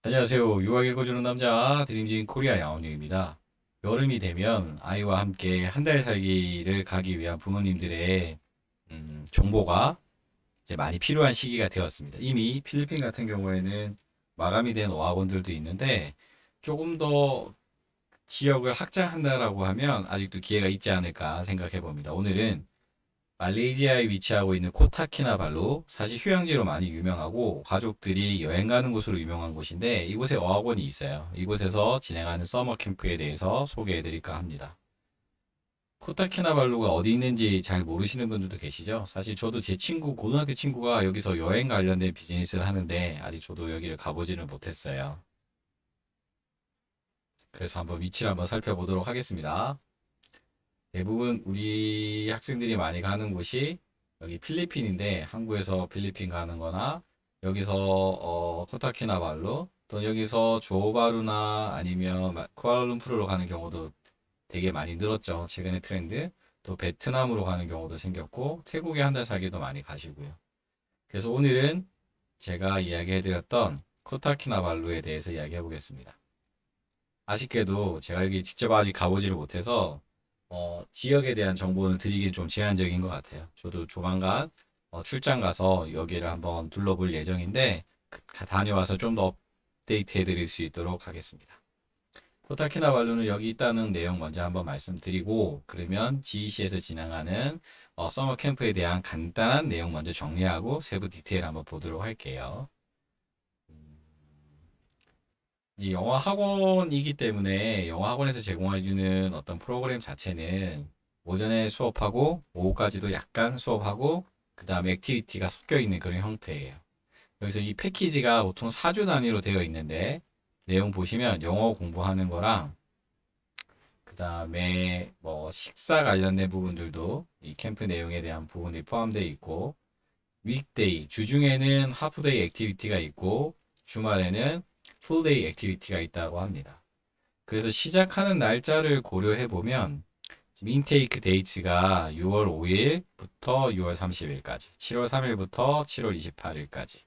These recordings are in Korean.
안녕하세요. 유학 읽어주는 남자 드림진 코리아 양원영입니다. 여름이 되면 아이와 함께 한 달 살기를 가기 위한 부모님들의 정보가 이제 많이 필요한 시기가 되었습니다. 이미 필리핀 같은 경우에는 마감이 된 어학원들도 있는데 조금 더 지역을 확장한다라고 하면 아직도 기회가 있지 않을까 생각해 봅니다. 오늘은 말레이시아에 위치하고 있는 코타키나발루, 사실 휴양지로 많이 유명하고 가족들이 여행 가는 곳으로 유명한 곳인데 이곳에 어학원이 있어요. 이곳에서 진행하는 서머 캠프에 대해서 소개해 드릴까 합니다. 코타키나발루가 어디 있는지 잘 모르시는 분들도 계시죠? 사실 저도 제 친구, 고등학교 친구가 여기서 여행 관련된 비즈니스를 하는데 아직 저도 여기를 가보지는 못했어요. 그래서 한번 위치를 한번 살펴보도록 하겠습니다. 대부분 우리 학생들이 많이 가는 곳이 여기 필리핀인데 한국에서 필리핀 가는 거나 여기서 코타키나발루 또 여기서 조호바루나 아니면 쿠알라룸푸르로 가는 경우도 되게 많이 늘었죠. 최근에 트렌드. 또 베트남으로 가는 경우도 생겼고 태국에 한 달 살기도 많이 가시고요. 그래서 오늘은 제가 이야기해드렸던 코타키나발루에 대해서 이야기해 보겠습니다. 아쉽게도 제가 여기 직접 아직 가보지를 못해서 지역에 대한 정보는 드리긴 좀 제한적인 것 같아요. 저도 조만간 출장 가서 여기를 한번 둘러볼 예정인데 다녀와서 좀 더 업데이트 해드릴 수 있도록 하겠습니다. 코타키나발루는 여기 있다는 내용 먼저 한번 말씀드리고 그러면 GEC에서 진행하는 서머 캠프에 대한 간단한 내용 먼저 정리하고 세부 디테일 한번 보도록 할게요. 이 영어 학원이기 때문에 영어 학원에서 제공해주는 어떤 프로그램 자체는 오전에 수업하고 오후까지도 약간 수업하고 그 다음에 액티비티가 섞여 있는 그런 형태예요. 여기서 이 패키지가 보통 4주 단위로 되어 있는데 내용 보시면 영어 공부하는 거랑 그 다음에 뭐 식사 관련된 부분들도 이 캠프 내용에 대한 부분이 포함되어 있고 윅데이 주중에는 하프데이 액티비티가 있고 주말에는 풀데이 액티비티가 있다고 합니다. 그래서 시작하는 날짜를 고려해 보면 지금 인테이크 데이트가 6월 5일부터 6월 30일까지, 7월 3일부터 7월 28일까지,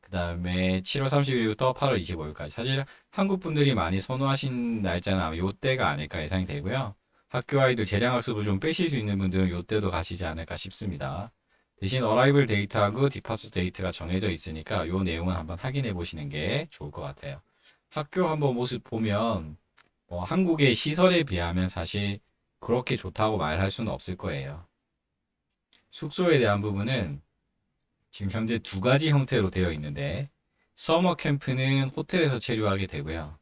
그 다음에 7월 30일부터 8월 25일까지. 사실 한국 분들이 많이 선호하신 날짜는 아마 요때가 아닐까 예상이 되고요. 학교 아이들 재량 학습을 좀 빼실 수 있는 분들은 요때도 가시지 않을까 싶습니다. 대신 어라이블 데이트하고 디파스 데이트가 정해져 있으니까 요 내용은 한번 확인해 보시는 게 좋을 것 같아요. 학교 한번 모습 보면 한국의 시설에 비하면 사실 그렇게 좋다고 말할 수는 없을 거예요. 숙소에 대한 부분은 지금 현재 두 가지 형태로 되어 있는데 서머 캠프는 호텔에서 체류하게 되고요.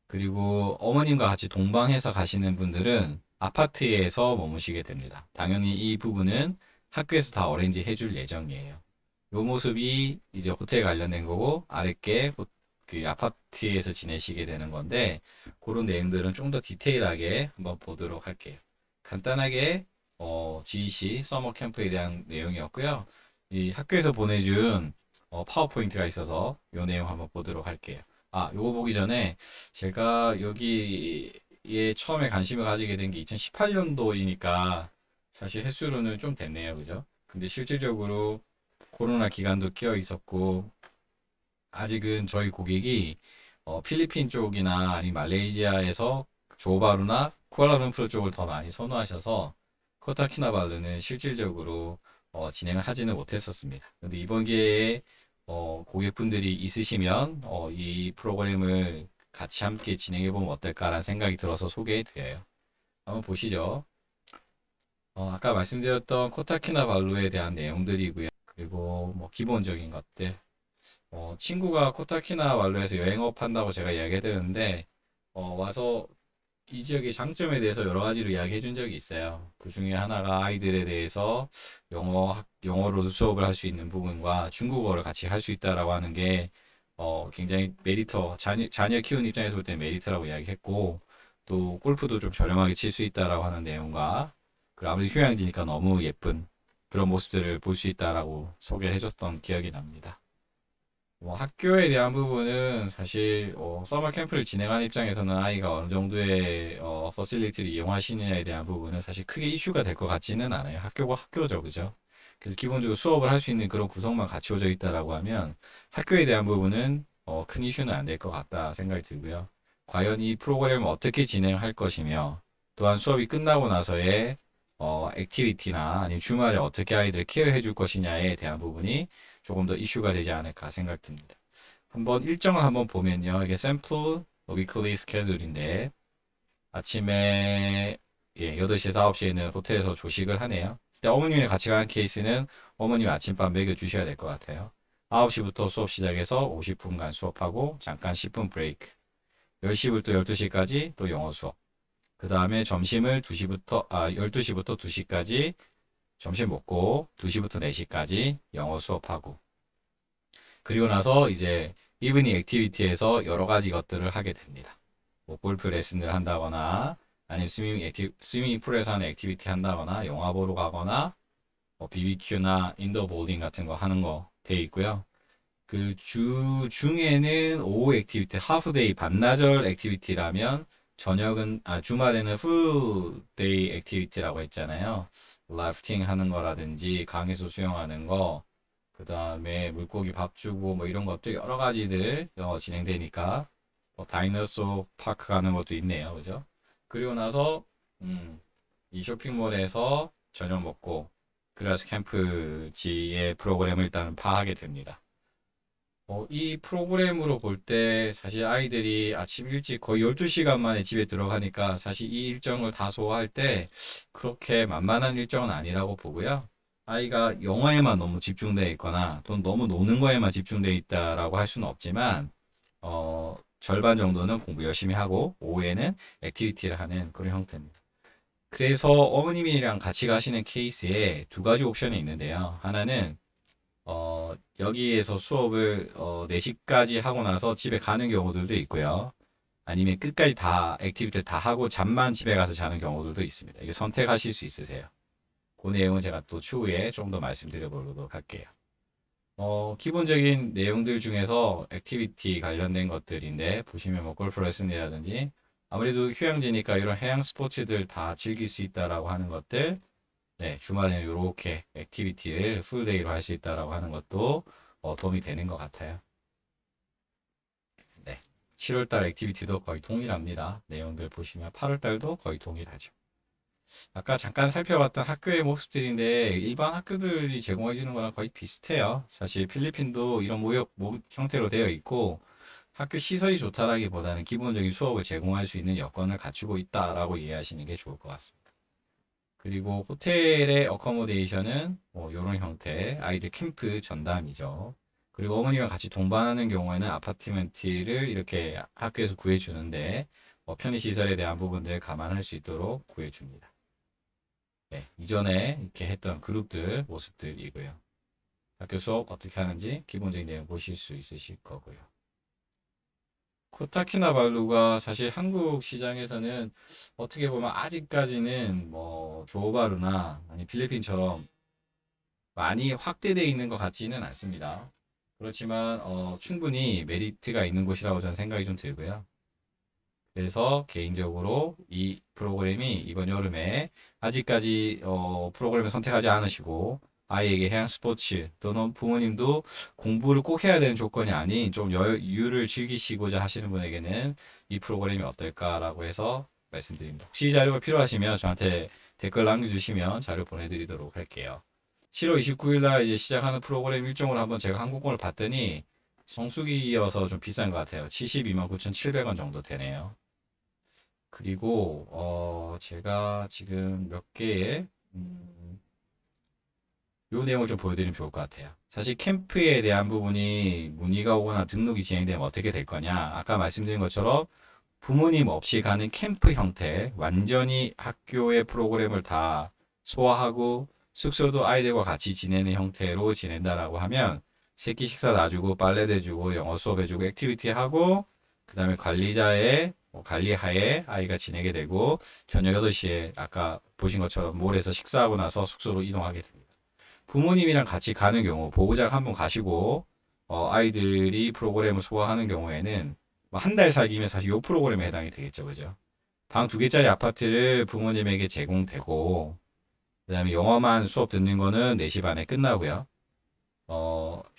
그리고 어머님과 같이 동방해서 가시는 분들은 아파트에서 머무시게 됩니다. 당연히 이 부분은 학교에서 다 어레인지 해줄 예정이에요. 요 모습이 이제 호텔 관련된 거고 아랫게 그 아파트에서 지내시게 되는 건데 그런 내용들은 좀 더 디테일하게 한번 보도록 할게요. 간단하게 GEC 서머 캠프에 대한 내용이었고요. 이 학교에서 보내준 파워포인트가 있어서 요 내용 한번 보도록 할게요. 아, 요거 보기 전에 제가 여기에 처음에 관심을 가지게 된 게 2018년도이니까 사실 횟수로는 좀 됐네요. 그죠? 근데 실질적으로 코로나 기간도 끼어 있었고 아직은 저희 고객이 필리핀 쪽이나 아니 말레이시아에서 조바루나 쿠알라룸푸르 쪽을 더 많이 선호하셔서 코타키나발루는 실질적으로 진행을 하지는 못했었습니다. 근데 이번 기회에 고객분들이 있으시면 이 프로그램을 같이 함께 진행해 보면 어떨까라는 생각이 들어서 소개해 드려요. 한번 보시죠. 아까 말씀드렸던 코타키나발루에 대한 내용들이고요. 그리고 뭐 기본적인 것들. 친구가 코타키나발루에서 영업 한다고 제가 이야기해 드렸는데 와서 이 지역의 장점에 대해서 여러 가지로 이야기해 준 적이 있어요. 그 중에 하나가 아이들에 대해서 영어로 수업을 할 수 있는 부분과 중국어를 같이 할 수 있다라고 하는 게 굉장히 메리터, 자녀 키우는 입장에서 볼 때 메리트라고 이야기했고, 또 골프도 좀 저렴하게 칠 수 있다라고 하는 내용과, 그리고 아무리 휴양지니까 너무 예쁜 그런 모습들을 볼 수 있다라고 소개를 해줬던 기억이 납니다. 학교에 대한 부분은 사실 서머 캠프를 진행하는 입장에서는 아이가 어느 정도의 퍼실리티를 이용하시느냐에 대한 부분은 사실 크게 이슈가 될 것 같지는 않아요. 학교가 학교죠, 그죠? 그래서 기본적으로 수업을 할 수 있는 그런 구성만 갖추어져 있다라고 하면 학교에 대한 부분은 큰 이슈는 안 될 것 같다 생각이 들고요. 과연 이 프로그램을 어떻게 진행할 것이며 또한 수업이 끝나고 나서의 액티비티나 아니면 주말에 어떻게 아이들을 케어해 줄 것이냐에 대한 부분이 조금 더 이슈가 되지 않을까 생각됩니다. 한번 일정을 한번 보면요. 이게 샘플 위클리 스케줄인데 아침에 8시에서 9시에는 호텔에서 조식을 하네요. 근데 어머님이 같이 가는 케이스는 어머님이 아침밥 먹여주셔야 될 것 같아요. 9시부터 수업 시작해서 50분간 수업하고 잠깐 10분 브레이크. 10시부터 12시까지 또 영어 수업. 그 다음에 점심을 12시부터 2시까지 점심 먹고 2시부터 4시까지 영어 수업하고 그리고 나서 이제 이브닝 액티비티에서 여러 가지 것들을 하게 됩니다. 뭐 골프 레슨을 한다거나 아니면 스위밍 풀에서 하는 액티비티 한다거나 영화 보러 가거나 뭐 BBQ나 인도어 볼링 같은 거 하는 거 돼 있고요. 그 중에는 오후 액티비티, 하프데이, 반나절 액티비티라면 주말에는 풀데이 액티비티라고 했잖아요. 라프팅 하는 거라든지 강에서 수영하는 거, 그 다음에 물고기 밥 주고 뭐 이런 것들 여러 가지들 진행되니까 뭐 다이너소 파크 가는 것도 있네요. 그죠? 그리고 나서 이 쇼핑몰에서 저녁 먹고 그라스 캠프지의 프로그램을 일단 파악하게 됩니다. 이 프로그램으로 볼 때 사실 아이들이 아침 일찍 거의 12시간 만에 집에 들어가니까 사실 이 일정을 다 소화할 때 그렇게 만만한 일정은 아니라고 보고요. 아이가 영어에만 너무 집중되어 있거나 또 너무 노는 거에만 집중되어 있다라고 할 수는 없지만 절반 정도는 공부 열심히 하고 오후에는 액티비티를 하는 그런 형태입니다. 그래서 어머님이랑 같이 가시는 케이스에 두 가지 옵션이 있는데요. 하나는 여기에서 수업을 4시까지 하고 나서 집에 가는 경우들도 있고요. 아니면 끝까지 다 액티비티를 다 하고 잠만 집에 가서 자는 경우들도 있습니다. 이게 선택하실 수 있으세요. 그 내용은 제가 또 추후에 좀 더 말씀드려 보도록 할게요. 기본적인 내용들 중에서 액티비티 관련된 것들인데 보시면 뭐 골프 레슨이라든지 아무래도 휴양지니까 이런 해양 스포츠들 다 즐길 수 있다라고 하는 것들 네, 주말에는 이렇게 액티비티를 풀데이로 할 수 있다라고 하는 것도 도움이 되는 것 같아요. 네, 7월달 액티비티도 거의 동일합니다. 내용들 보시면 8월달도 거의 동일하죠. 아까 잠깐 살펴봤던 학교의 모습들인데 일반 학교들이 제공해 주는 거랑 거의 비슷해요. 사실 필리핀도 이런 모집 형태로 되어 있고 학교 시설이 좋다라기보다는 기본적인 수업을 제공할 수 있는 여건을 갖추고 있다라고 이해하시는 게 좋을 것 같습니다. 그리고 호텔의 어커모데이션은 뭐 이런 형태 아이들 캠프 전담이죠. 그리고 어머니랑 같이 동반하는 경우에는 아파트멘트를 이렇게 학교에서 구해주는데 편의시설에 대한 부분들 감안할 수 있도록 구해줍니다. 네, 이전에 이렇게 했던 그룹들 모습들이고요. 학교 수업 어떻게 하는지 기본적인 내용 보실 수 있으실 거고요. 코타키나발루가 사실 한국 시장에서는 어떻게 보면 아직까지는 뭐 조호바루나 아니 필리핀처럼 많이 확대되어 있는 것 같지는 않습니다. 그렇지만 충분히 메리트가 있는 곳이라고 저는 생각이 좀 들고요. 그래서 개인적으로 이 프로그램이 이번 여름에 아직까지 프로그램을 선택하지 않으시고 아이에게 해양 스포츠 또는 부모님도 공부를 꼭 해야 되는 조건이 아닌 좀 여유를 즐기시고자 하시는 분에게는 이 프로그램이 어떨까라고 해서 말씀드립니다. 혹시 자료가 필요하시면 저한테 댓글 남겨주시면 자료 보내드리도록 할게요. 7월 29일 날 이제 시작하는 프로그램 일정을 한번 제가 항공권을 봤더니 성수기여서 좀 비싼 것 같아요. 72만 9,700원 정도 되네요. 그리고 제가 지금 몇 개의 요 내용을 좀 보여드리면 좋을 것 같아요. 사실 캠프에 대한 부분이 문의가 오거나 등록이 진행되면 어떻게 될 거냐. 아까 말씀드린 것처럼 부모님 없이 가는 캠프 형태, 완전히 학교의 프로그램을 다 소화하고 숙소도 아이들과 같이 지내는 형태로 지낸다라고 하면 새끼 식사 놔주고 빨래 대주고 영어 수업 해주고 액티비티 하고 그 다음에 관리자의 관리하에 아이가 지내게 되고 저녁 8시에 아까 보신 것처럼 몰에서 식사하고 나서 숙소로 이동하게 됩니다. 부모님이랑 같이 가는 경우 보호자가 한 분 가시고 아이들이 프로그램을 소화하는 경우에는 한 달 살기면 사실 이 프로그램에 해당이 되겠죠. 그죠? 방 2개짜리 아파트를 부모님에게 제공되고 그다음에 영어만 수업 듣는 거는 4시 반에 끝나고요.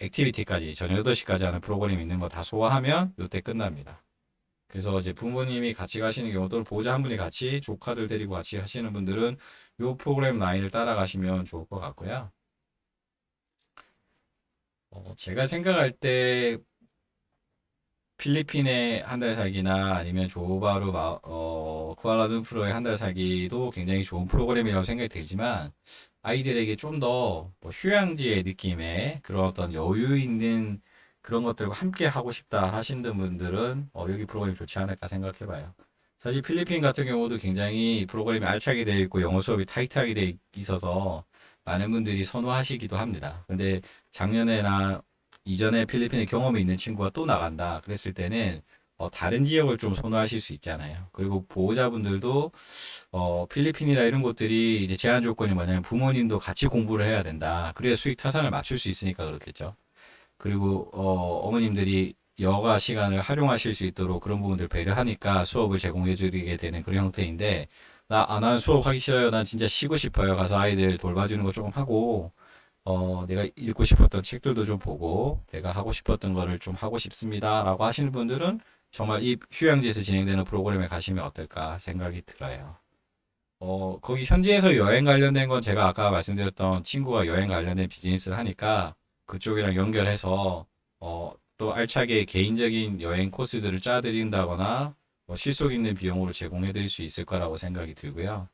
액티비티까지 저녁 8시까지 하는 프로그램 있는 거 다 소화하면 요때 끝납니다. 그래서 이제 부모님이 같이 가시는 경우도 보호자 한 분이 같이 조카들 데리고 같이 하시는 분들은 요 프로그램 라인을 따라가시면 좋을 것 같고요. 제가 생각할 때 필리핀에 한 달 살기나 아니면 조바루 쿠알라룸푸르에 한 달 살기도 굉장히 좋은 프로그램이라고 생각이 들지만 아이들에게 좀 더 휴양지의 느낌의 그런 어떤 여유 있는 그런 것들과 함께 하고 싶다 하시는 분들은 여기 프로그램이 좋지 않을까 생각해 봐요. 사실 필리핀 같은 경우도 굉장히 프로그램이 알차게 되어 있고 영어 수업이 타이트하게 되어 있어서 많은 분들이 선호하시기도 합니다. 근데 작년에나 이전에 필리핀에 경험이 있는 친구가 또 나간다 그랬을 때는 다른 지역을 좀 선호하실 수 있잖아요. 그리고 보호자분들도 필리핀이나 이런 곳들이 이제 제한 조건이 뭐냐면 부모님도 같이 공부를 해야 된다. 그래야 수익 타산을 맞출 수 있으니까 그렇겠죠. 그리고 어머님들이 여가 시간을 활용하실 수 있도록 그런 부분들 배려하니까 수업을 제공해 드리게 되는 그런 형태인데 난 수업 하기 싫어요. 난 진짜 쉬고 싶어요. 가서 아이들 돌봐주는 거 조금 하고 내가 읽고 싶었던 책들도 좀 보고 내가 하고 싶었던 거를 좀 하고 싶습니다. 라고 하시는 분들은 정말 이 휴양지에서 진행되는 프로그램에 가시면 어떨까 생각이 들어요. 거기 현지에서 여행 관련된 건 제가 아까 말씀드렸던 친구가 여행 관련된 비즈니스를 하니까 그쪽이랑 연결해서 또 알차게 개인적인 여행 코스들을 짜드린다거나 실속 있는 비용으로 제공해 드릴 수 있을 거라고 생각이 들고요.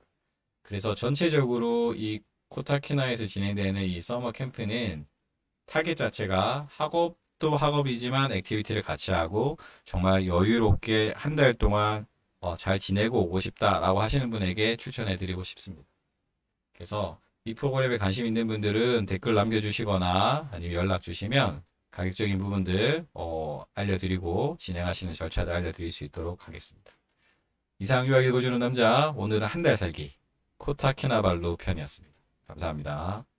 그래서 전체적으로 이 코타키나에서 진행되는 이 서머 캠프는 타겟 자체가 학업도 학업이지만 액티비티를 같이 하고 정말 여유롭게 한 달 동안 잘 지내고 오고 싶다라고 하시는 분에게 추천해 드리고 싶습니다. 그래서 이 프로그램에 관심 있는 분들은 댓글 남겨주시거나 아니면 연락 주시면 가격적인 부분들 알려드리고 진행하시는 절차를 알려드릴 수 있도록 하겠습니다. 이상 유학 읽어주는 남자 오늘은 한 달 살기 코타키나발루 편이었습니다. 감사합니다.